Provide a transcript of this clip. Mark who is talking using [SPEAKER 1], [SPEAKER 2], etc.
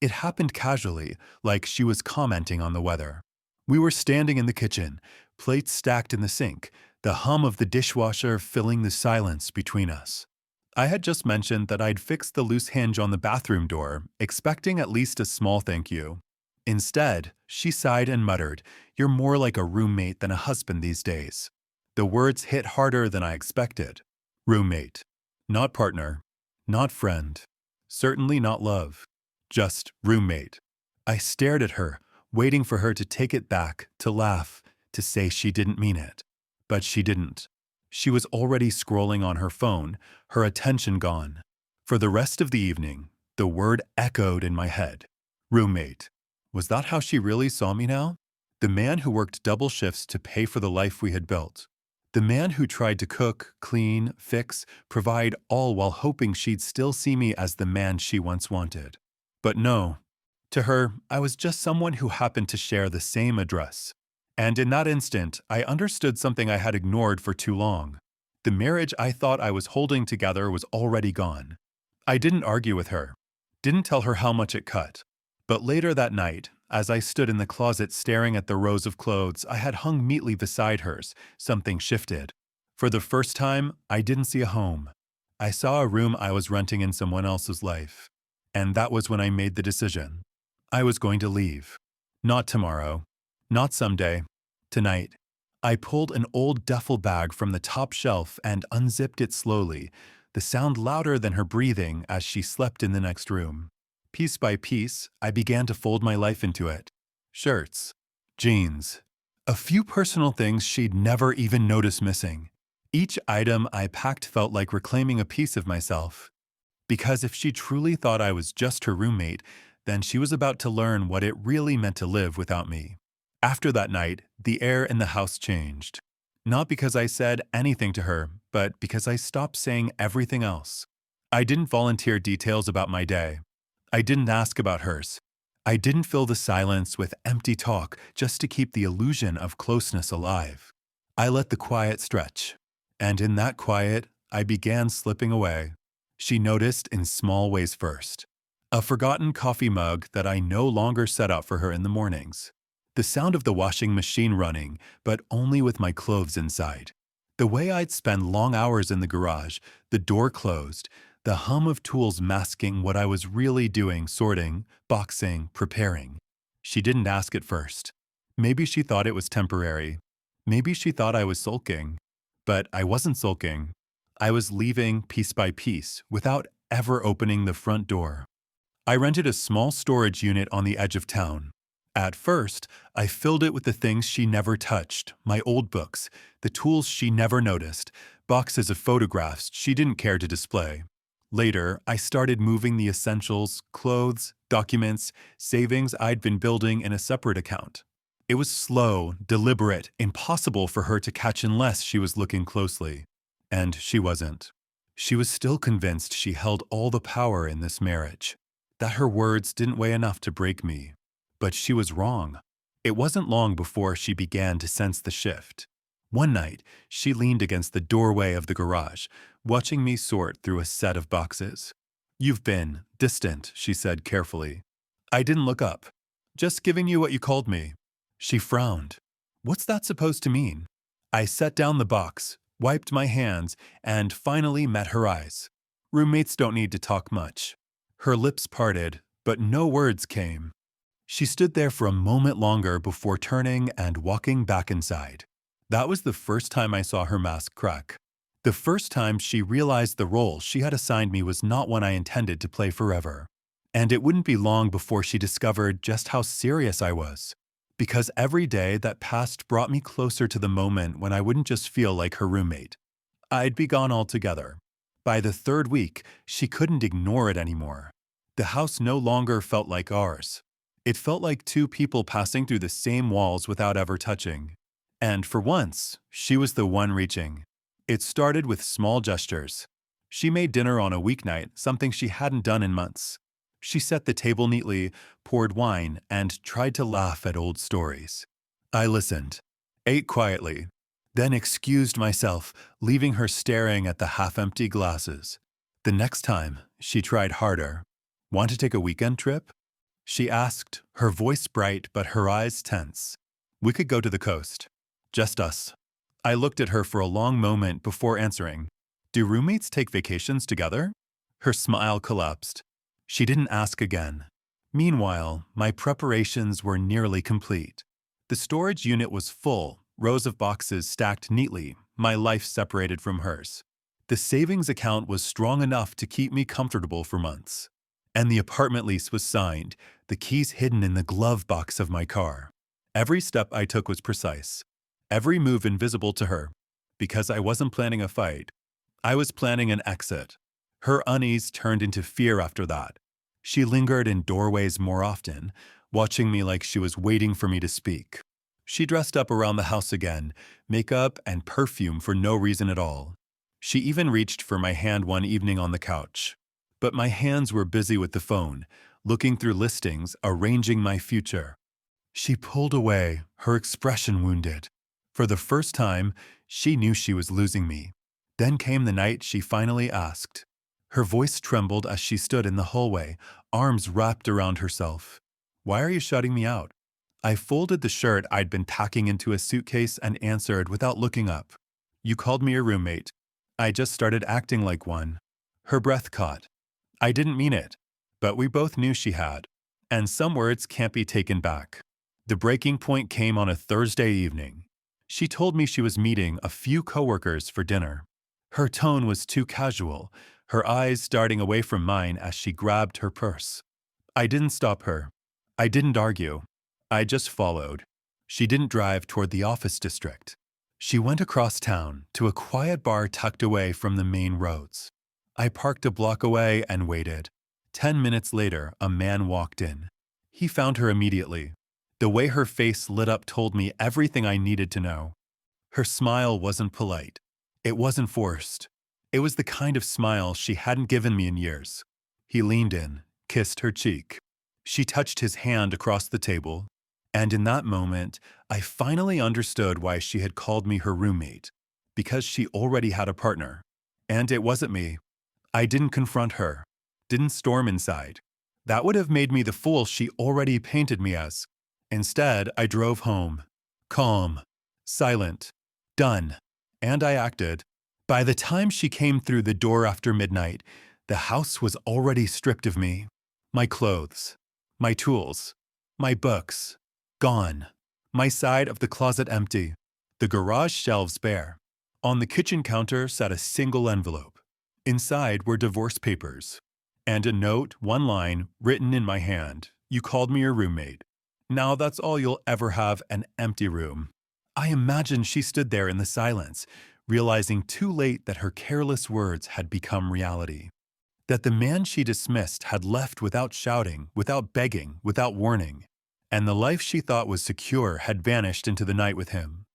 [SPEAKER 1] It happened casually, like she was commenting on the weather. We were standing in the kitchen, plates stacked in the sink, the hum of the dishwasher filling the silence between us. I had just mentioned that I'd fixed the loose hinge on the bathroom door, expecting at least a small thank you. Instead, she sighed and muttered, "You're more like a roommate than a husband these days." The words hit harder than I expected. Roommate. Not partner. Not friend. Certainly not love. Just roommate. I stared at her, waiting for her to take it back, to laugh, to say she didn't mean it. But she didn't. She was already scrolling on her phone, her attention gone. For the rest of the evening, the word echoed in my head. Roommate. Was that how she really saw me now? The man who worked double shifts to pay for the life we had built. The man who tried to cook, clean, fix, provide all while hoping she'd still see me as the man she once wanted. But no. To her, I was just someone who happened to share the same address. And in that instant, I understood something I had ignored for too long. The marriage I thought I was holding together was already gone. I didn't argue with her. Didn't tell her how much it cut. But later that night, as I stood in the closet staring at the rows of clothes I had hung neatly beside hers, something shifted. For the first time, I didn't see a home. I saw a room I was renting in someone else's life. And that was when I made the decision. I was going to leave. Not tomorrow. Not someday. Tonight. I pulled an old duffel bag from the top shelf and unzipped it slowly, the sound louder than her breathing as she slept in the next room. Piece by piece, I began to fold my life into it. Shirts. Jeans. A few personal things she'd never even noticed missing. Each item I packed felt like reclaiming a piece of myself. Because if she truly thought I was just her roommate, then she was about to learn what it really meant to live without me. After that night, the air in the house changed. Not because I said anything to her, but because I stopped saying everything else. I didn't volunteer details about my day. I didn't ask about hers. I didn't fill the silence with empty talk just to keep the illusion of closeness alive. I let the quiet stretch. And in that quiet, I began slipping away. She noticed in small ways first. A forgotten coffee mug that I no longer set out for her in the mornings. The sound of the washing machine running, but only with my clothes inside. The way I'd spend long hours in the garage, the door closed, the hum of tools masking what I was really doing, sorting, boxing, preparing. She didn't ask at first. Maybe she thought it was temporary. Maybe she thought I was sulking. But I wasn't sulking. I was leaving piece by piece without ever opening the front door. I rented a small storage unit on the edge of town. At first, I filled it with the things she never touched, my old books, the tools she never noticed, boxes of photographs she didn't care to display. Later, I started moving the essentials, clothes, documents, savings I'd been building in a separate account. It was slow, deliberate, impossible for her to catch unless she was looking closely. And she wasn't. She was still convinced she held all the power in this marriage, that her words didn't weigh enough to break me. But she was wrong. It wasn't long before she began to sense the shift. One night, she leaned against the doorway of the garage, watching me sort through a set of boxes. "You've been distant," she said carefully. I didn't look up. "Just giving you what you called me." She frowned. "What's that supposed to mean?" I set down the box, wiped my hands, and finally met her eyes. Roommates don't need to talk much. Her lips parted, but no words came. She stood there for a moment longer before turning and walking back inside. That was the first time I saw her mask crack. The first time she realized the role she had assigned me was not one I intended to play forever. And it wouldn't be long before she discovered just how serious I was. Because every day that passed brought me closer to the moment when I wouldn't just feel like her roommate. I'd be gone altogether. By the third week, she couldn't ignore it anymore. The house no longer felt like ours. It felt like two people passing through the same walls without ever touching. And for once, she was the one reaching. It started with small gestures. She made dinner on a weeknight, something she hadn't done in months. She set the table neatly, poured wine, and tried to laugh at old stories. I listened, ate quietly, then excused myself, leaving her staring at the half-empty glasses. The next time, she tried harder. "Want to take a weekend trip?" She asked, her voice bright but her eyes tense. We could go to the coast. Just us. I looked at her for a long moment before answering. Do roommates take vacations together? Her smile collapsed. She didn't ask again. Meanwhile, my preparations were nearly complete. The storage unit was full, rows of boxes stacked neatly, my life separated from hers. The savings account was strong enough to keep me comfortable for months. And the apartment lease was signed, the keys hidden in the glove box of my car. Every step I took was precise, every move invisible to her, because I wasn't planning a fight. I was planning an exit. Her unease turned into fear after that. She lingered in doorways more often, watching me like she was waiting for me to speak. She dressed up around the house again, makeup and perfume for no reason at all. She even reached for my hand one evening on the couch. But my hands were busy with the phone, looking through listings, arranging my future. She pulled away, her expression wounded. For the first time, she knew she was losing me. Then came the night she finally asked. Her voice trembled as she stood in the hallway, arms wrapped around herself. Why are you shutting me out? I folded the shirt I'd been packing into a suitcase and answered without looking up. You called me a roommate. I just started acting like one. Her breath caught. I didn't mean it, but we both knew she had. And some words can't be taken back. The breaking point came on a Thursday evening. She told me she was meeting a few coworkers for dinner. Her tone was too casual, her eyes darting away from mine as she grabbed her purse. I didn't stop her. I didn't argue. I just followed. She didn't drive toward the office district. She went across town to a quiet bar tucked away from the main roads. I parked a block away and waited. 10 minutes later, a man walked in. He found her immediately. The way her face lit up told me everything I needed to know. Her smile wasn't polite. It wasn't forced. It was the kind of smile she hadn't given me in years. He leaned in, kissed her cheek. She touched his hand across the table, and in that moment, I finally understood why she had called me her roommate. Because she already had a partner. And it wasn't me. I didn't confront her, didn't storm inside. That would have made me the fool she already painted me as. Instead, I drove home, calm, silent, done, and I acted. By the time she came through the door after midnight, the house was already stripped of me. My clothes, my tools, my books, gone. My side of the closet empty, the garage shelves bare. On the kitchen counter sat a single envelope. Inside were divorce papers, and a note, one line, written in my hand. You called me your roommate. Now that's all you'll ever have, an empty room. I imagined she stood there in the silence, realizing too late that her careless words had become reality. That the man she dismissed had left without shouting, without begging, without warning. And the life she thought was secure had vanished into the night with him.